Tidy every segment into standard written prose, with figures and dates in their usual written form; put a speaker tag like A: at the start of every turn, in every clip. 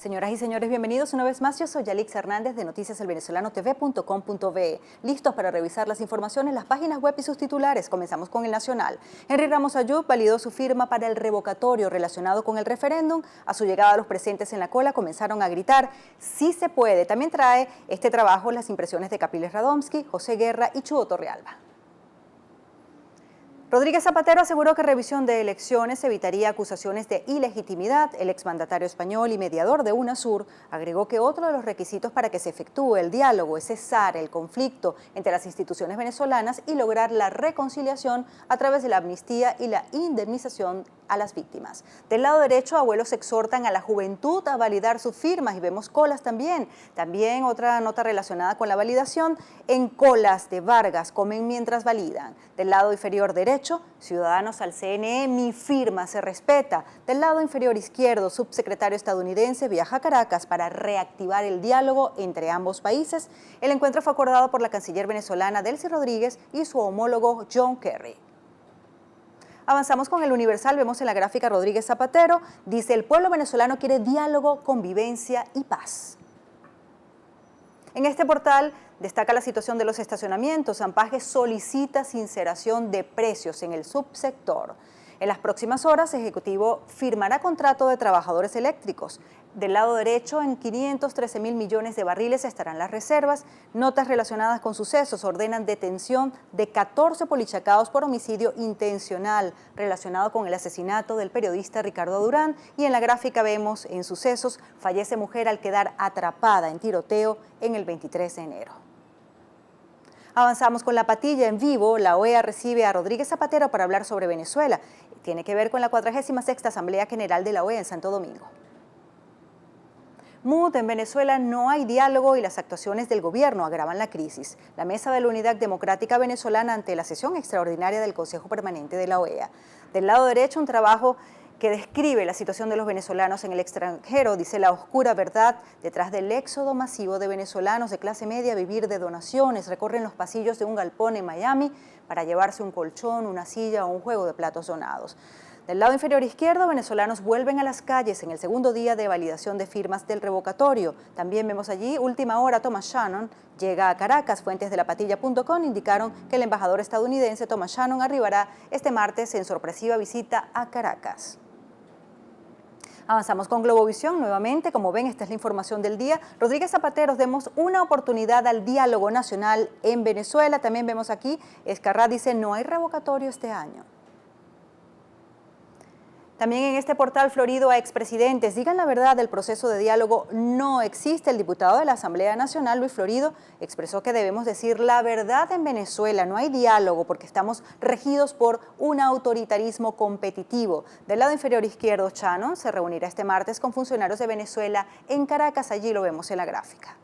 A: Señoras y señores, bienvenidos una vez más. Yo soy Yalix Hernández de noticiaselvenezolanotv.com.ve. Listos para revisar las informaciones, las páginas web y sus titulares. Comenzamos con el nacional. Henry Ramos Ayub validó su firma para el revocatorio relacionado con el referéndum. A su llegada, los presentes en la cola comenzaron a gritar "sí se puede". También trae este trabajo las impresiones de Capriles Radomski, José Guerra y Chuo Torrealba. Rodríguez Zapatero aseguró que revisión de elecciones evitaría acusaciones de ilegitimidad. El exmandatario español y mediador de UNASUR agregó que otro de los requisitos para que se efectúe el diálogo es cesar el conflicto entre las instituciones venezolanas y lograr la reconciliación a través de la amnistía y la indemnización a las víctimas. Del lado derecho, abuelos exhortan a la juventud a validar sus firmas y vemos colas también. También otra nota relacionada con la validación: en colas de Vargas comen mientras validan. Del lado inferior derecho, ciudadanos al CNE, mi firma se respeta. Del lado inferior izquierdo, subsecretario estadounidense viaja a Caracas para reactivar el diálogo entre ambos países. El encuentro fue acordado por la canciller venezolana Delcy Rodríguez y su homólogo John Kerry. Avanzamos con el Universal, vemos en la gráfica Rodríguez Zapatero, dice: el pueblo venezolano quiere diálogo, convivencia y paz. En este portal destaca la situación de los estacionamientos. Ampaje solicita sinceración de precios en el subsector. En las próximas horas, Ejecutivo firmará contrato de trabajadores eléctricos. Del lado derecho, en 513.000 millones de barriles estarán las reservas. Notas relacionadas con sucesos ordenan detención de 14 polichacados por homicidio intencional relacionado con el asesinato del periodista Ricardo Durán. Y en la gráfica vemos en sucesos, fallece mujer al quedar atrapada en tiroteo en el 23 de enero. Avanzamos con la patilla en vivo. La OEA recibe a Rodríguez Zapatero para hablar sobre Venezuela. Tiene que ver con la 46ª Asamblea General de la OEA en Santo Domingo. MUD: en Venezuela no hay diálogo y las actuaciones del gobierno agravan la crisis. La Mesa de la Unidad Democrática Venezolana ante la sesión extraordinaria del Consejo Permanente de la OEA. Del lado derecho, un trabajo que describe la situación de los venezolanos en el extranjero. Dice: la oscura verdad detrás del éxodo masivo de venezolanos de clase media a vivir de donaciones. Recorren los pasillos de un galpón en Miami para llevarse un colchón, una silla o un juego de platos donados. Del lado inferior izquierdo, venezolanos vuelven a las calles en el segundo día de validación de firmas del revocatorio. También vemos allí, última hora, Thomas Shannon llega a Caracas. Fuentes de lapatilla.com indicaron que el embajador estadounidense Thomas Shannon arribará este martes en sorpresiva visita a Caracas. Avanzamos con Globovisión nuevamente. Como ven, esta es la información del día. Rodríguez Zapatero: demos una oportunidad al diálogo nacional en Venezuela. También vemos aquí, Escarrá dice: no hay revocatorio este año. También en este portal florido a expresidentes: digan la verdad, el proceso de diálogo no existe. El diputado de la Asamblea Nacional, Luis Florido, expresó que debemos decir la verdad en Venezuela. No hay diálogo porque estamos regidos por un autoritarismo competitivo. Del lado inferior izquierdo, Shannon se reunirá este martes con funcionarios de Venezuela en Caracas. Allí lo vemos en la gráfica.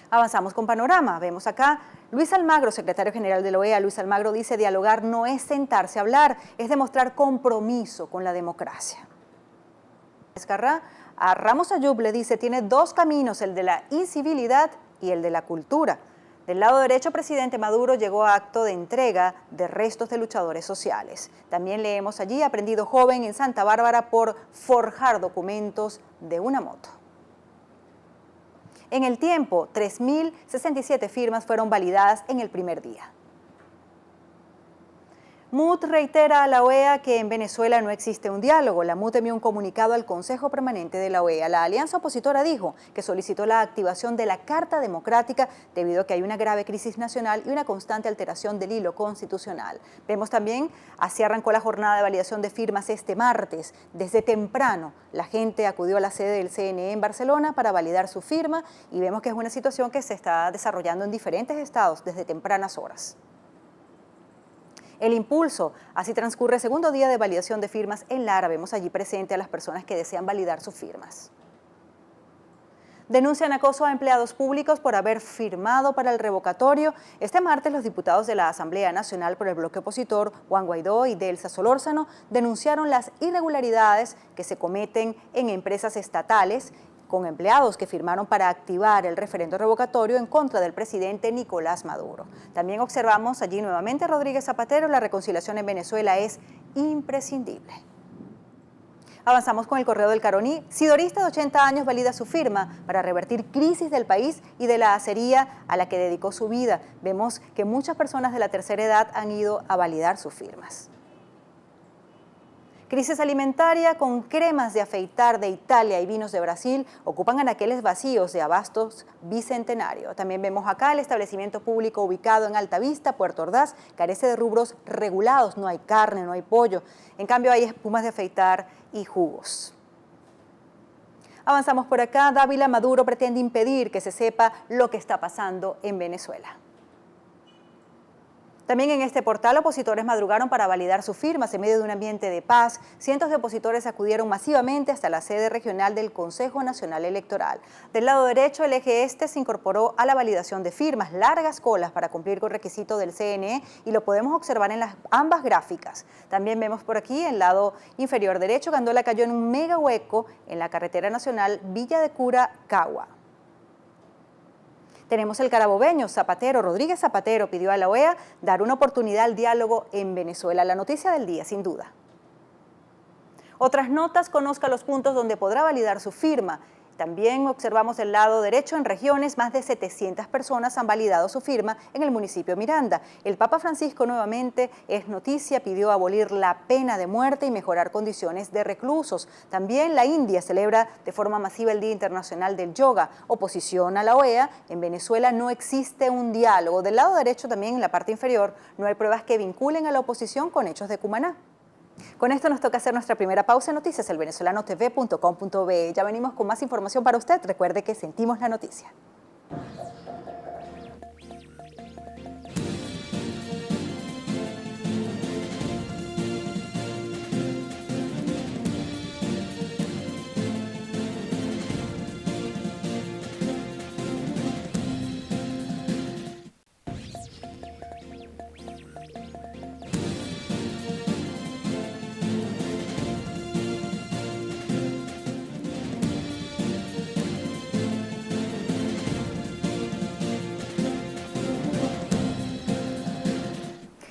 A: Avanzamos con Panorama. Vemos acá Luis Almagro, secretario general de la OEA. Luis Almagro dice: dialogar no es sentarse a hablar, es demostrar compromiso con la democracia. Escarrá a Ramos Ayub le dice: tiene dos caminos, el de la incivilidad y el de la cultura. Del lado derecho, presidente Maduro llegó a acto de entrega de restos de luchadores sociales. También leemos allí: aprendido joven en Santa Bárbara por forjar documentos de una moto. En El Tiempo, 3.067 firmas fueron validadas en el primer día. MUD reitera a la OEA que en Venezuela no existe un diálogo. La MUD envió un comunicado al Consejo Permanente de la OEA. La alianza opositora dijo que solicitó la activación de la Carta Democrática debido a que hay una grave crisis nacional y una constante alteración del hilo constitucional. Vemos también, así arrancó la jornada de validación de firmas este martes. Desde temprano, la gente acudió a la sede del CNE en Barcelona para validar su firma y vemos que es una situación que se está desarrollando en diferentes estados desde tempranas horas. El Impulso: así transcurre el segundo día de validación de firmas en Lara. Vemos allí presente a las personas que desean validar sus firmas. Denuncian acoso a empleados públicos por haber firmado para el revocatorio. Este martes, los diputados de la Asamblea Nacional por el bloque opositor, Juan Guaidó y Delsa Solórzano, denunciaron las irregularidades que se cometen en empresas estatales con empleados que firmaron para activar el referendo revocatorio en contra del presidente Nicolás Maduro. También observamos allí nuevamente a Rodríguez Zapatero: la reconciliación en Venezuela es imprescindible. Avanzamos con el Correo del Caroní. Sidorista de 80 años valida su firma para revertir crisis del país y de la acería a la que dedicó su vida. Vemos que muchas personas de la tercera edad han ido a validar sus firmas. Crisis alimentaria con cremas de afeitar de Italia y vinos de Brasil ocupan anaqueles vacíos de Abastos Bicentenario. También vemos acá el establecimiento público ubicado en Altavista, Puerto Ordaz, carece de rubros regulados, no hay carne, no hay pollo. En cambio hay espumas de afeitar y jugos. Avanzamos por acá. Dávila Maduro pretende impedir que se sepa lo que está pasando en Venezuela. También en este portal, opositores madrugaron para validar sus firmas en medio de un ambiente de paz. Cientos de opositores acudieron masivamente hasta la sede regional del Consejo Nacional Electoral. Del lado derecho, el eje este se incorporó a la validación de firmas, largas colas para cumplir con requisito del CNE, y lo podemos observar en ambas gráficas. También vemos por aquí, en el lado inferior derecho, Gandola cayó en un mega hueco en la carretera nacional Villa de Cura-Cagua. Tenemos el carabobeño Zapatero, Rodríguez Zapatero, pidió a la OEA dar una oportunidad al diálogo en Venezuela. La noticia del día, sin duda. Otras notas, conozca los puntos donde podrá validar su firma. También observamos el lado derecho, en regiones, más de 700 personas han validado su firma en el municipio Miranda. El Papa Francisco nuevamente es noticia, pidió abolir la pena de muerte y mejorar condiciones de reclusos. También la India celebra de forma masiva el Día Internacional del Yoga. Oposición a la OEA, en Venezuela no existe un diálogo. Del lado derecho también, en la parte inferior, no hay pruebas que vinculen a la oposición con hechos de Cumaná. Con esto nos toca hacer nuestra primera pausa en noticias, elvenezolanotv.com.be. Ya venimos con más información para usted. Recuerde que sentimos la noticia.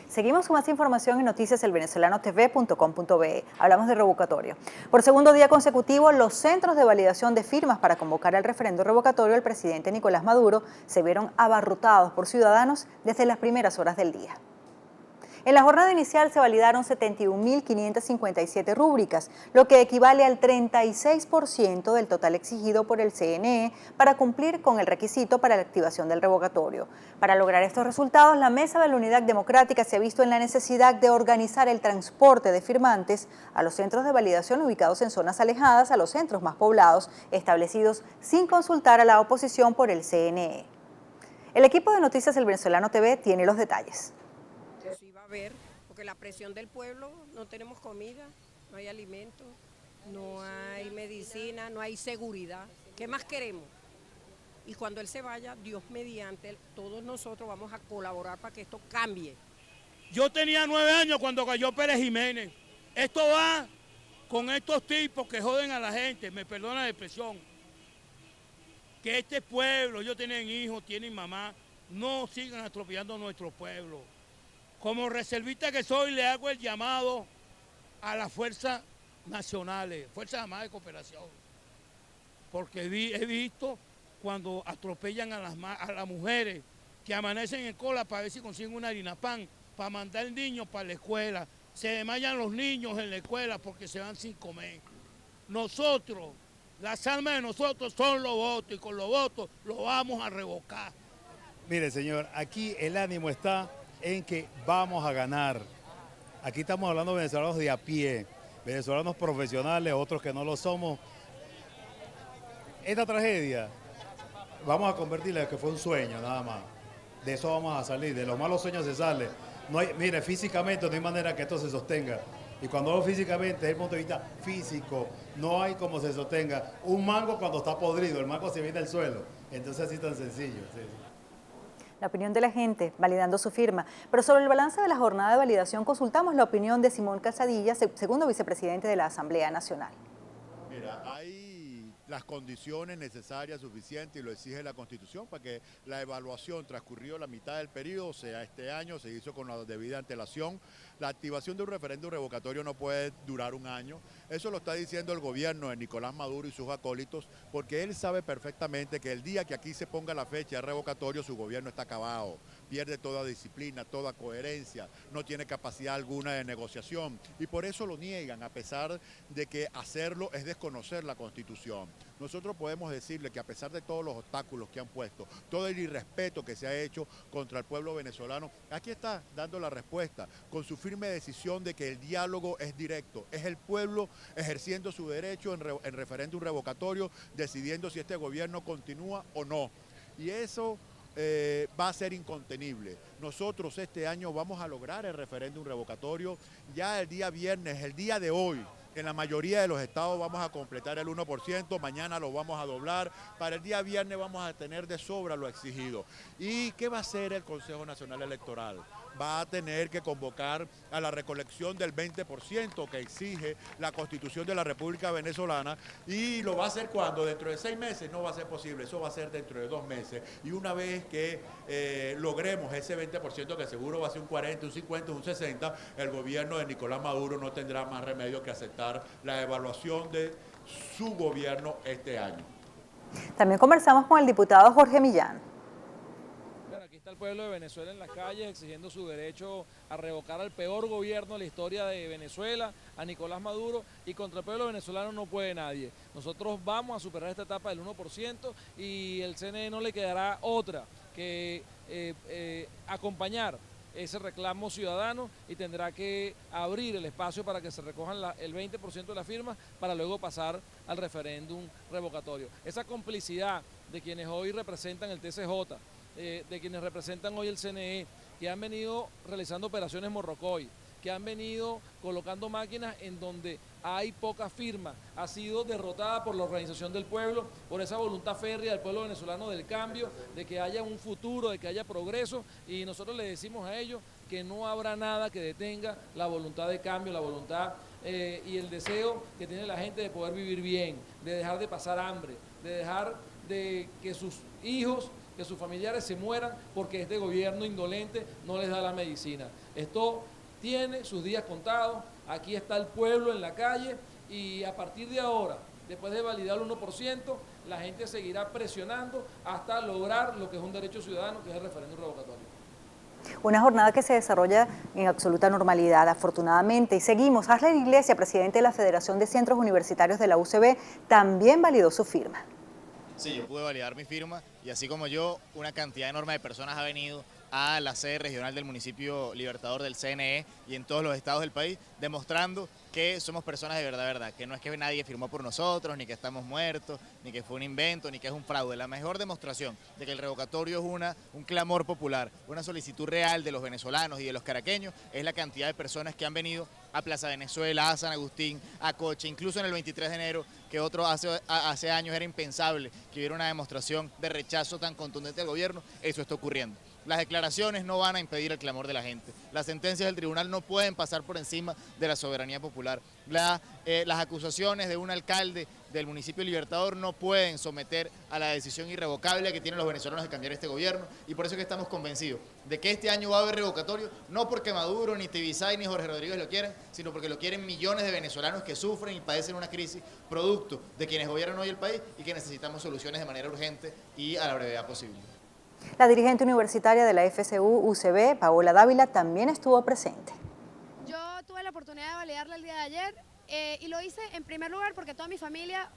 A: Seguimos con más información en noticias elvenezolanotv.com.be. Hablamos de revocatorio. Por segundo día consecutivo, los centros de validación de firmas para convocar al referendo revocatorio al presidente Nicolás Maduro se vieron abarrotados por ciudadanos desde las primeras horas del día. En la jornada inicial se validaron 71.557 rúbricas, lo que equivale al 36% del total exigido por el CNE para cumplir con el requisito para la activación del revocatorio. Para lograr estos resultados, la Mesa de la Unidad Democrática se ha visto en la necesidad de organizar el transporte de firmantes a los centros de validación ubicados en zonas alejadas a los centros más poblados, establecidos sin consultar a la oposición por el CNE. El equipo de Noticias El Venezolano TV tiene los detalles.
B: Porque la presión del pueblo, no tenemos comida, no hay alimento, no hay medicina, no hay seguridad. ¿Qué más queremos? Y cuando él se vaya, Dios mediante, todos nosotros vamos a colaborar para que esto cambie.
C: Yo tenía 9 años cuando cayó Pérez Jiménez. Esto va con estos tipos que joden a la gente, me perdona la expresión. Que este pueblo, ellos tienen hijos, tienen mamá, no sigan atropellando nuestro pueblo. Como reservista que soy, le hago el llamado a las fuerzas nacionales, Fuerzas Armadas de Cooperación, porque he visto cuando atropellan a las mujeres que amanecen en cola para ver si consiguen una harina pan, para mandar niños para la escuela, se desmayan los niños en la escuela porque se van sin comer. Nosotros, las armas de nosotros son los votos y con los votos los vamos a revocar.
D: Mire, señor, aquí el ánimo está en que vamos a ganar. Aquí estamos hablando de venezolanos de a pie, venezolanos profesionales, otros que no lo somos. Esta tragedia vamos a convertirla en que fue un sueño nada más. De eso vamos a salir, de los malos sueños se sale. No hay, mire, físicamente no hay manera que esto se sostenga. Y cuando hablo físicamente, desde el punto de vista físico, no hay como se sostenga. Un mango cuando está podrido, el mango se viene al suelo. Entonces así tan sencillo. Sí.
A: La opinión de la gente, validando su firma. Pero sobre el balance de la jornada de validación, consultamos la opinión de Simón Calzadilla, segundo vicepresidente de la Asamblea Nacional.
E: Mira, hay las condiciones necesarias, suficientes, y lo exige la Constitución, para que la evaluación transcurrió la mitad del periodo, o sea, este año se hizo con la debida antelación. La activación de un referéndum revocatorio no puede durar un año. Eso lo está diciendo el gobierno de Nicolás Maduro y sus acólitos, porque él sabe perfectamente que el día que aquí se ponga la fecha de revocatorio, su gobierno está acabado, pierde toda disciplina, toda coherencia, no tiene capacidad alguna de negociación, y por eso lo niegan, a pesar de que hacerlo es desconocer la Constitución. Nosotros podemos decirle que a pesar de todos los obstáculos que han puesto, todo el irrespeto que se ha hecho contra el pueblo venezolano, aquí está dando la respuesta, con su firme decisión de que el diálogo es directo, es el pueblo ejerciendo su derecho en referéndum revocatorio, decidiendo si este gobierno continúa o no. Y eso va a ser incontenible. Nosotros este año vamos a lograr el referéndum revocatorio ya el día viernes, el día de hoy. En la mayoría de los estados vamos a completar el 1%, mañana lo vamos a doblar, para el día viernes vamos a tener de sobra lo exigido. ¿Y qué va a hacer el Consejo Nacional Electoral? Va a tener que convocar a la recolección del 20% que exige la Constitución de la República Venezolana, y lo va a hacer cuando, dentro de 6 meses, no va a ser posible, eso va a ser dentro de 2 meses, y una vez que logremos ese 20%, que seguro va a ser un 40, un 50, un 60, el gobierno de Nicolás Maduro no tendrá más remedio que aceptar la evaluación de su gobierno este año.
A: También conversamos con el diputado Jorge Millán.
F: Bueno, aquí está el pueblo de Venezuela en las calles exigiendo su derecho a revocar al peor gobierno de la historia de Venezuela, a Nicolás Maduro, y contra el pueblo venezolano no puede nadie. Nosotros vamos a superar esta etapa del 1% y el CNE no le quedará otra que acompañar ese reclamo ciudadano, y tendrá que abrir el espacio para que se recojan el 20% de las firmas para luego pasar al referéndum revocatorio. Esa complicidad de quienes hoy representan el TCJ, de quienes representan hoy el CNE, que han venido realizando operaciones Morrocoy, que han venido colocando máquinas en donde hay pocas firmas, ha sido derrotada por la Organización del Pueblo, por esa voluntad férrea del pueblo venezolano del cambio, de que haya un futuro, de que haya progreso, y nosotros le decimos a ellos que no habrá nada que detenga la voluntad de cambio, la voluntad y el deseo que tiene la gente de poder vivir bien, de dejar de pasar hambre, de dejar de que sus hijos, que sus familiares se mueran porque este gobierno indolente no les da la medicina. Esto tiene sus días contados, aquí está el pueblo en la calle, y a partir de ahora, después de validar el 1%, la gente seguirá presionando hasta lograr lo que es un derecho ciudadano, que es el referéndum revocatorio.
A: Una jornada que se desarrolla en absoluta normalidad, afortunadamente, y seguimos. Harley Iglesias, presidente de la Federación de Centros Universitarios de la UCB, también validó su firma.
G: Sí, yo pude validar mi firma, y así como yo, una cantidad enorme de personas ha venido a la sede regional del municipio Libertador del CNE y en todos los estados del país, demostrando que somos personas de verdad, que no es que nadie firmó por nosotros, ni que estamos muertos, ni que fue un invento, ni que es un fraude. La mejor demostración de que el revocatorio es un clamor popular, una solicitud real de los venezolanos y de los caraqueños, es la cantidad de personas que han venido a Plaza Venezuela, a San Agustín, a Coche, incluso en el 23 de enero, que hace años era impensable que hubiera una demostración de rechazo tan contundente al gobierno. Eso está ocurriendo. Las declaraciones no van a impedir el clamor de la gente. Las sentencias del tribunal no pueden pasar por encima de la soberanía popular. Las acusaciones de un alcalde del municipio Libertador no pueden someter a la decisión irrevocable que tienen los venezolanos de cambiar este gobierno, y por eso es que estamos convencidos de que este año va a haber revocatorio, no porque Maduro, ni Tibisay, ni Jorge Rodríguez lo quieren, sino porque lo quieren millones de venezolanos que sufren y padecen una crisis producto de quienes gobiernan hoy el país, y que necesitamos soluciones de manera urgente y a la brevedad posible.
A: La dirigente universitaria de la FCU-UCB, Paola Dávila, también estuvo presente.
H: Yo tuve la oportunidad de validarla el día de ayer y lo hice en primer lugar porque toda mi familia,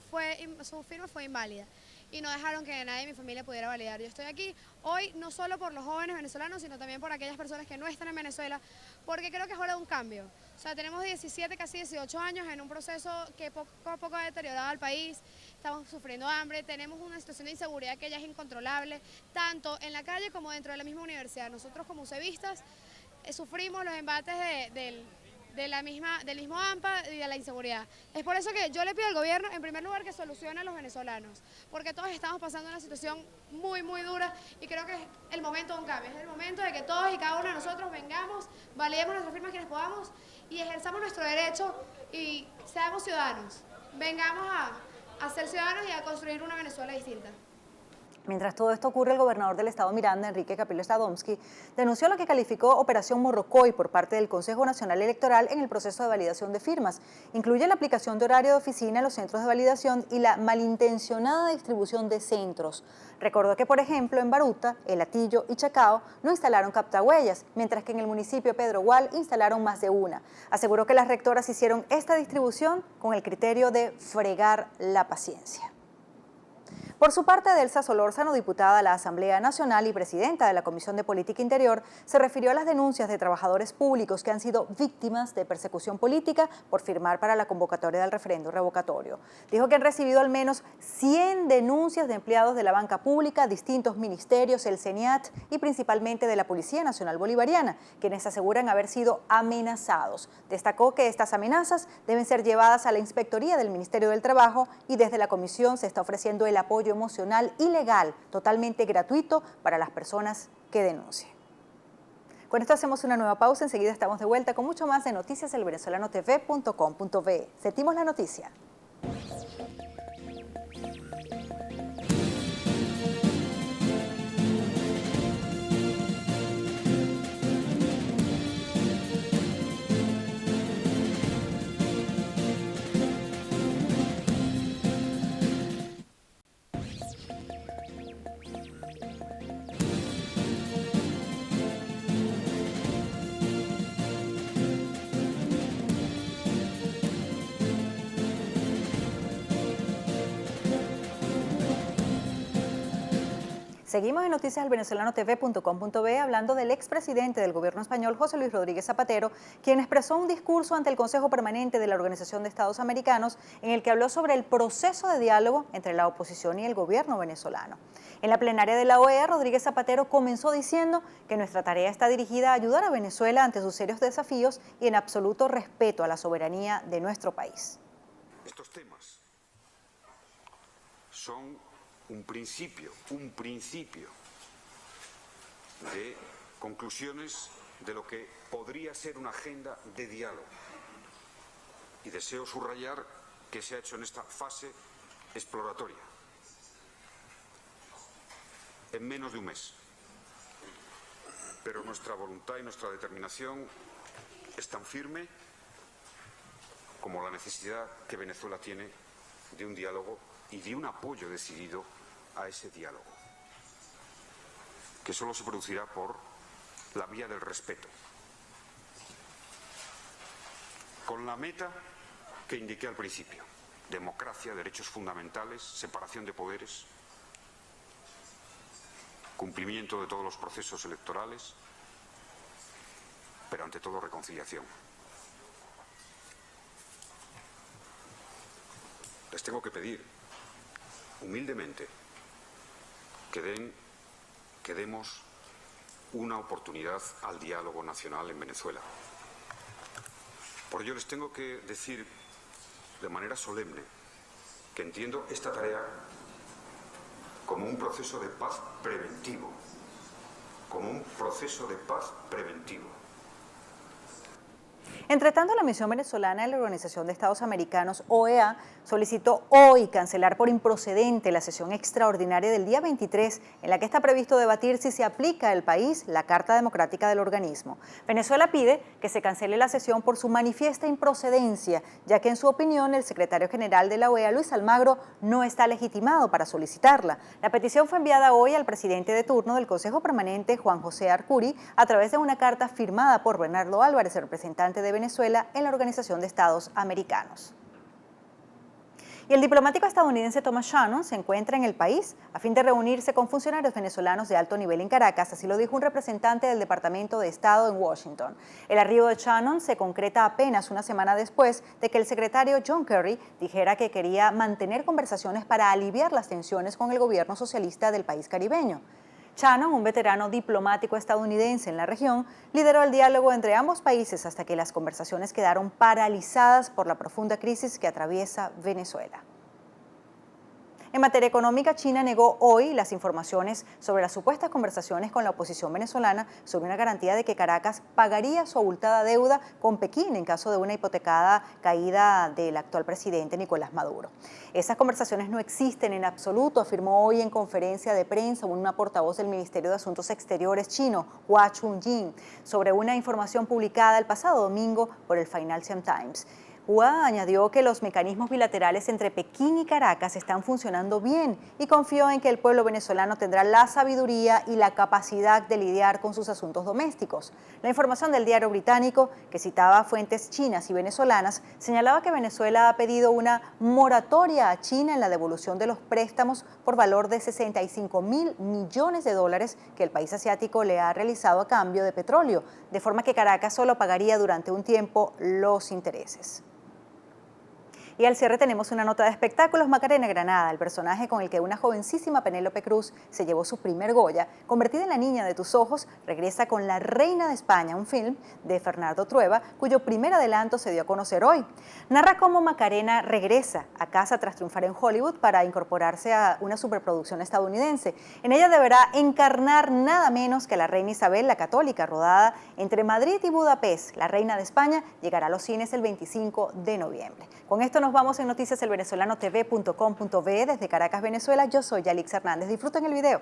H: su firma fue inválida y no dejaron que nadie de mi familia pudiera validar. Yo estoy aquí hoy no solo por los jóvenes venezolanos, sino también por aquellas personas que no están en Venezuela, porque creo que es hora de un cambio. O sea, tenemos 17, casi 18 años en un proceso que poco a poco ha deteriorado al país, estamos sufriendo hambre, tenemos una situación de inseguridad que ya es incontrolable, tanto en la calle como dentro de la misma universidad. Nosotros como UCBistas sufrimos los embates del mismo AMPA y de la inseguridad. Es por eso que yo le pido al gobierno, en primer lugar, que solucione a los venezolanos, porque todos estamos pasando una situación muy, muy dura, y creo que es el momento de un cambio, es el momento de que todos y cada uno de nosotros vengamos, validemos nuestras firmas quienes podamos y ejerzamos nuestro derecho y seamos ciudadanos. Vengamos a ser ciudadanos y a construir una Venezuela distinta.
A: Mientras todo esto ocurre, el gobernador del estado Miranda, Enrique Capriles Radomski, denunció lo que calificó Operación Morrocoy por parte del Consejo Nacional Electoral en el proceso de validación de firmas. Incluye la aplicación de horario de oficina en los centros de validación y la malintencionada distribución de centros. Recordó que, por ejemplo, en Baruta, El Hatillo y Chacao no instalaron captahuellas, mientras que en el municipio Pedro Gual instalaron más de una. Aseguró que las rectoras hicieron esta distribución con el criterio de fregar la paciencia. Por su parte, Delsa Solórzano, diputada a la Asamblea Nacional y presidenta de la Comisión de Política Interior, se refirió a las denuncias de trabajadores públicos que han sido víctimas de persecución política por firmar para la convocatoria del referendo revocatorio. Dijo que han recibido al menos 100 denuncias de empleados de la banca pública, distintos ministerios, el CENIAT y principalmente de la Policía Nacional Bolivariana, quienes aseguran haber sido amenazados. Destacó que estas amenazas deben ser llevadas a la Inspectoría del Ministerio del Trabajo y desde la comisión se está ofreciendo el apoyo emocional y legal totalmente gratuito para las personas que denuncien. Con esto hacemos una nueva pausa, enseguida estamos de vuelta con mucho más de noticias del venezolano.tv.com.be. Sentimos la noticia. Seguimos en noticias del venezolano.tv.com.be hablando del expresidente del gobierno español, José Luis Rodríguez Zapatero, quien expresó un discurso ante el Consejo Permanente de la Organización de Estados Americanos en el que habló sobre el proceso de diálogo entre la oposición y el gobierno venezolano. En la plenaria de la OEA, Rodríguez Zapatero comenzó diciendo que nuestra tarea está dirigida a ayudar a Venezuela ante sus serios desafíos y en absoluto respeto a la soberanía de nuestro país.
I: Estos temas son un principio de conclusiones de lo que podría ser una agenda de diálogo. Y deseo subrayar que se ha hecho en esta fase exploratoria, en menos de un mes. Pero nuestra voluntad y nuestra determinación es tan firme como la necesidad que Venezuela tiene de un diálogo y de un apoyo decidido a ese diálogo, que solo se producirá por la vía del respeto, con la meta que indiqué al principio: democracia, derechos fundamentales, separación de poderes, cumplimiento de todos los procesos electorales, pero ante todo reconciliación. Les tengo que pedir humildemente que demos una oportunidad al diálogo nacional en Venezuela. Por ello les tengo que decir de manera solemne que entiendo esta tarea como un proceso de paz preventivo,
A: Entre tanto, la misión venezolana de la Organización de Estados Americanos, OEA, solicitó hoy cancelar por improcedente la sesión extraordinaria del día 23, en la que está previsto debatir si se aplica al país la Carta Democrática del organismo. Venezuela pide que se cancele la sesión por su manifiesta improcedencia, ya que en su opinión el secretario general de la OEA, Luis Almagro, no está legitimado para solicitarla. La petición fue enviada hoy al presidente de turno del Consejo Permanente, Juan José Arcuri, a través de una carta firmada por Bernardo Álvarez, el representante de Venezuela en la Organización de Estados Americanos. Y el diplomático estadounidense Thomas Shannon se encuentra en el país a fin de reunirse con funcionarios venezolanos de alto nivel en Caracas, así lo dijo un representante del Departamento de Estado en Washington. El arribo de Shannon se concreta apenas una semana después de que el secretario John Kerry dijera que quería mantener conversaciones para aliviar las tensiones con el gobierno socialista del país caribeño. Shannon, un veterano diplomático estadounidense en la región, lideró el diálogo entre ambos países hasta que las conversaciones quedaron paralizadas por la profunda crisis que atraviesa Venezuela. En materia económica, China negó hoy las informaciones sobre las supuestas conversaciones con la oposición venezolana sobre una garantía de que Caracas pagaría su abultada deuda con Pekín en caso de una hipotecada caída del actual presidente Nicolás Maduro. Esas conversaciones no existen en absoluto, afirmó hoy en conferencia de prensa una portavoz del Ministerio de Asuntos Exteriores chino, Hua Chunying, sobre una información publicada el pasado domingo por el Financial Times. Hua añadió que los mecanismos bilaterales entre Pekín y Caracas están funcionando bien y confió en que el pueblo venezolano tendrá la sabiduría y la capacidad de lidiar con sus asuntos domésticos. La información del diario británico, que citaba fuentes chinas y venezolanas, señalaba que Venezuela ha pedido una moratoria a China en la devolución de los préstamos por valor de $65.000 millones que el país asiático le ha realizado a cambio de petróleo, de forma que Caracas solo pagaría durante un tiempo los intereses. Y al cierre tenemos una nota de espectáculos. Macarena Granada, el personaje con el que una jovencísima Penélope Cruz se llevó su primer Goya, convertida en la niña de tus ojos, regresa con La Reina de España, un film de Fernando Trueba, cuyo primer adelanto se dio a conocer hoy. Narra cómo Macarena regresa a casa tras triunfar en Hollywood para incorporarse a una superproducción estadounidense. En ella deberá encarnar nada menos que a la reina Isabel la Católica, rodada entre Madrid y Budapest. La Reina de España llegará a los cines el 25 de noviembre. Con esto nos vamos en noticiaselvenezolano.tv.com.be desde Caracas, Venezuela. Yo soy Yalix Hernández. Disfruten el video.